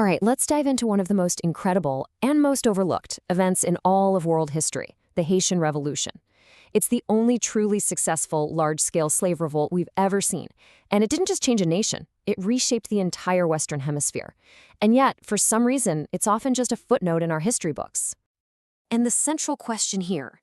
right, let's dive into one of the most incredible and most overlooked events in all of world history, the Haitian Revolution. It's the only truly successful large-scale slave revolt we've ever seen. And it didn't just change a nation, it reshaped the entire Western Hemisphere. And yet, for some reason, it's often just a footnote in our history books. And the central question here,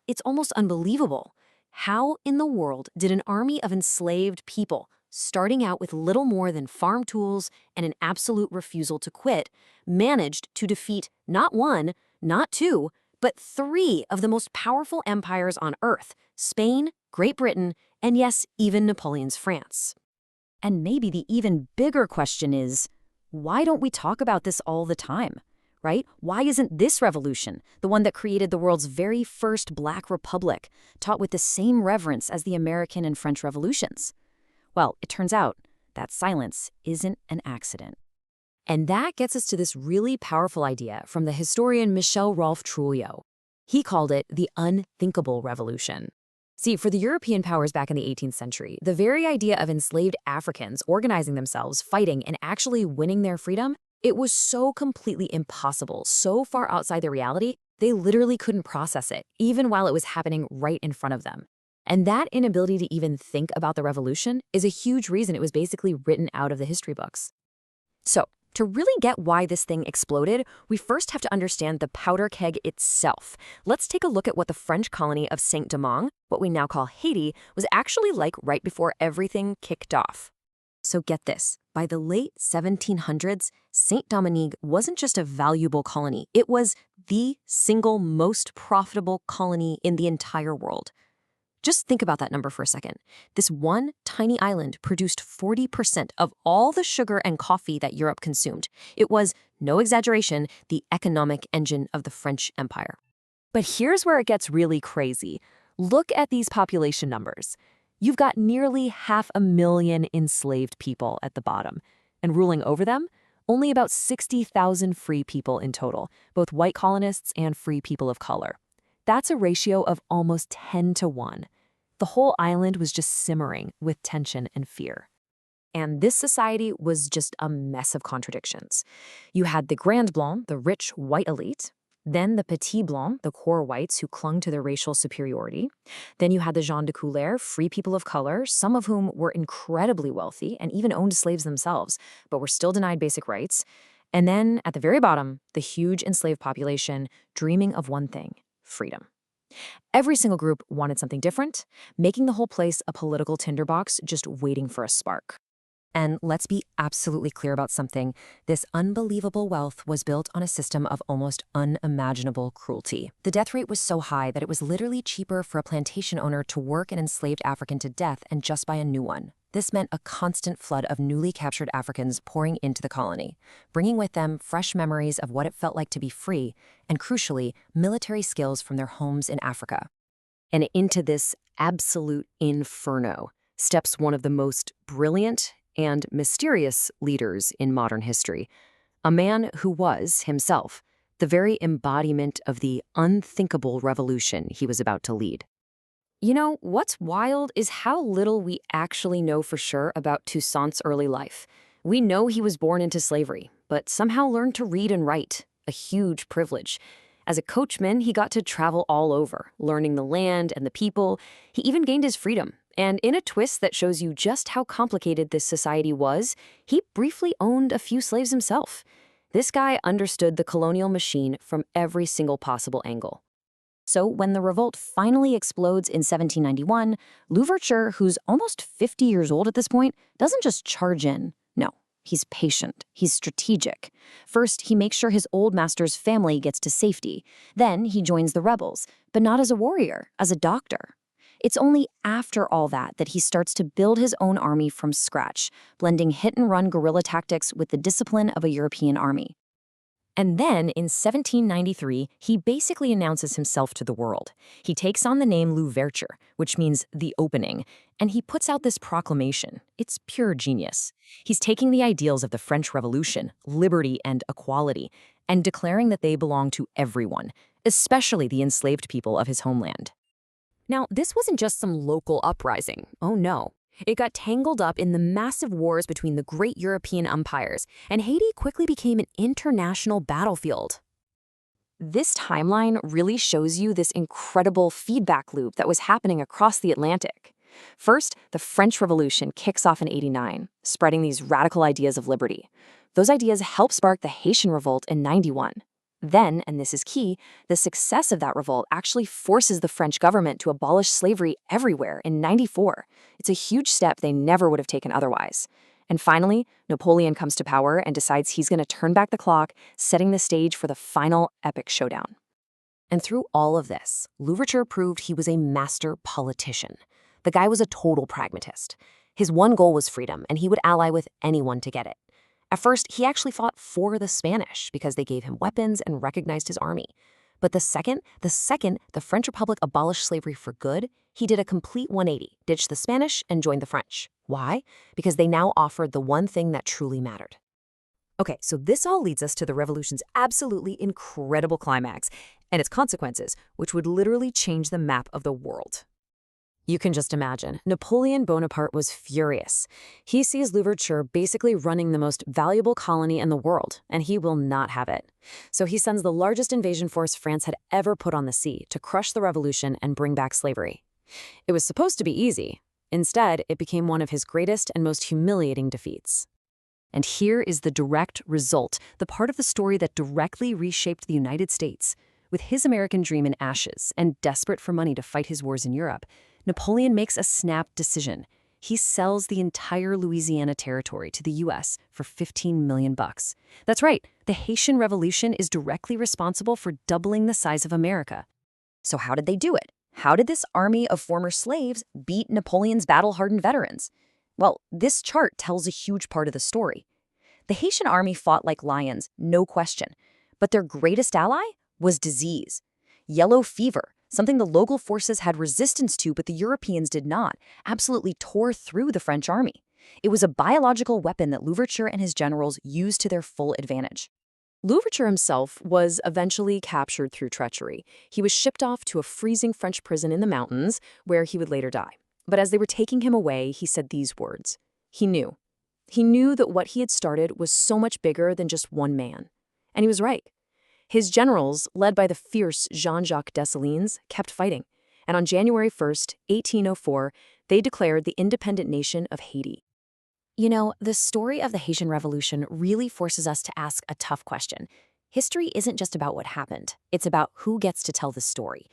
it's almost unbelievable. How in the world did an army of enslaved people, starting out with little more than farm tools and an absolute refusal to quit, managed to defeat not one, not two, but three of the most powerful empires on Earth: Spain, Great Britain, and yes, even Napoleon's France? And maybe the even bigger question is, why don't we talk about this all the time? Right? Why isn't this revolution, the one that created the world's very first Black Republic, taught with the same reverence as the American and French revolutions? Well, it turns out that silence isn't an accident. And that gets us to this really powerful idea from the historian Michel Rolph Trouillot. He called it the Unthinkable Revolution. See, for the European powers back in the 18th century, the very idea of enslaved Africans organizing themselves, fighting, and actually winning their freedom, it was so completely impossible, so far outside their reality, they literally couldn't process it, even while it was happening right in front of them. And that inability to even think about the revolution is a huge reason it was basically written out of the history books. So, to really get why this thing exploded, we first have to understand the powder keg itself. Let's take a look at what the French colony of Saint-Domingue, what we now call Haiti, was actually like right before everything kicked off. So get this, by the late 1700s, Saint-Domingue wasn't just a valuable colony, it was the single most profitable colony in the entire world. Just think about that number for a second. This one tiny island produced 40% of all the sugar and coffee that Europe consumed. It was, no exaggeration, the economic engine of the French Empire. But here's where it gets really crazy. Look at these population numbers. You've got nearly 500,000 enslaved people at the bottom, and ruling over them, only about 60,000 free people in total, both white colonists and free people of color. That's a ratio of almost 10 to 1. The whole island was just simmering with tension and fear. And this society was just a mess of contradictions. You had the Grand Blanc, the rich white elite, then the Petit Blanc, the core whites who clung to their racial superiority. Then you had the gens de couleur, free people of color, some of whom were incredibly wealthy and even owned slaves themselves, but were still denied basic rights. And then, at the very bottom, the huge enslaved population dreaming of one thing: freedom. Every single group wanted something different, making the whole place a political tinderbox just waiting for a spark. And let's be absolutely clear about something. This unbelievable wealth was built on a system of almost unimaginable cruelty. The death rate was so high that it was literally cheaper for a plantation owner to work an enslaved African to death and just buy a new one. This meant a constant flood of newly captured Africans pouring into the colony, bringing with them fresh memories of what it felt like to be free, and crucially, military skills from their homes in Africa. And into this absolute inferno steps one of the most brilliant and mysterious leaders in modern history, a man who was, himself, the very embodiment of the unthinkable revolution he was about to lead. You know, what's wild is how little we actually know for sure about Toussaint's early life. We know he was born into slavery, but somehow learned to read and write, a huge privilege. As a coachman, he got to travel all over, learning the land and the people. He even gained his freedom. And in a twist that shows you just how complicated this society was, he briefly owned a few slaves himself. This guy understood the colonial machine from every single possible angle. So when the revolt finally explodes in 1791, Louverture, who's almost 50 years old at this point, doesn't just charge in. No, he's patient. He's strategic. First, he makes sure his old master's family gets to safety. Then he joins the rebels, but not as a warrior, as a doctor. It's only after all that he starts to build his own army from scratch, blending hit-and-run guerrilla tactics with the discipline of a European army. And then, in 1793, he basically announces himself to the world. He takes on the name Louverture, which means the opening, and he puts out this proclamation. It's pure genius. He's taking the ideals of the French Revolution, liberty and equality, and declaring that they belong to everyone, especially the enslaved people of his homeland. Now, this wasn't just some local uprising. Oh no. It got tangled up in the massive wars between the great European empires, and Haiti quickly became an international battlefield. This timeline really shows you this incredible feedback loop that was happening across the Atlantic. First, the French Revolution kicks off in '89, spreading these radical ideas of liberty. Those ideas help spark the Haitian Revolt in '91. Then, and this is key, the success of that revolt actually forces the French government to abolish slavery everywhere in '94. It's a huge step they never would have taken otherwise. And finally, Napoleon comes to power and decides he's going to turn back the clock, setting the stage for the final epic showdown. And through all of this, Louverture proved he was a master politician. The guy was a total pragmatist. His one goal was freedom, and he would ally with anyone to get it. At first, he actually fought for the Spanish because they gave him weapons and recognized his army. But the second the French Republic abolished slavery for good, he did a complete 180, ditched the Spanish and joined the French. Why? Because they now offered the one thing that truly mattered. Okay, so this all leads us to the revolution's absolutely incredible climax and its consequences, which would literally change the map of the world. You can just imagine. Napoleon Bonaparte was furious. He sees Louverture basically running the most valuable colony in the world, and he will not have it. So he sends the largest invasion force France had ever put on the sea to crush the revolution and bring back slavery. It was supposed to be easy. Instead, it became one of his greatest and most humiliating defeats. And here is the direct result, the part of the story that directly reshaped the United States. With his American dream in ashes and desperate for money to fight his wars in Europe, Napoleon makes a snap decision. He sells the entire Louisiana territory to the U.S. for $15 million. That's right, the Haitian Revolution is directly responsible for doubling the size of America. So how did they do it? How did this army of former slaves beat Napoleon's battle-hardened veterans? Well, this chart tells a huge part of the story. The Haitian army fought like lions, no question. But their greatest ally was disease. Yellow fever, something the local forces had resistance to but the Europeans did not, absolutely tore through the French army. It was a biological weapon that Louverture and his generals used to their full advantage. Louverture himself was eventually captured through treachery. He was shipped off to a freezing French prison in the mountains, where he would later die. But as they were taking him away, he said these words. He knew. He knew that what he had started was so much bigger than just one man. And he was right. His generals, led by the fierce Jean-Jacques Dessalines, kept fighting. And on January 1st, 1804, they declared the independent nation of Haiti. You know, the story of the Haitian Revolution really forces us to ask a tough question. History isn't just about what happened. It's about who gets to tell the story.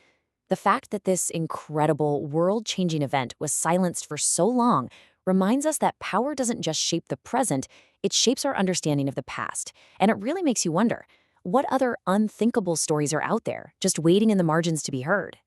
The fact that this incredible, world-changing event was silenced for so long reminds us that power doesn't just shape the present, it shapes our understanding of the past. And it really makes you wonder, what other unthinkable stories are out there, just waiting in the margins to be heard?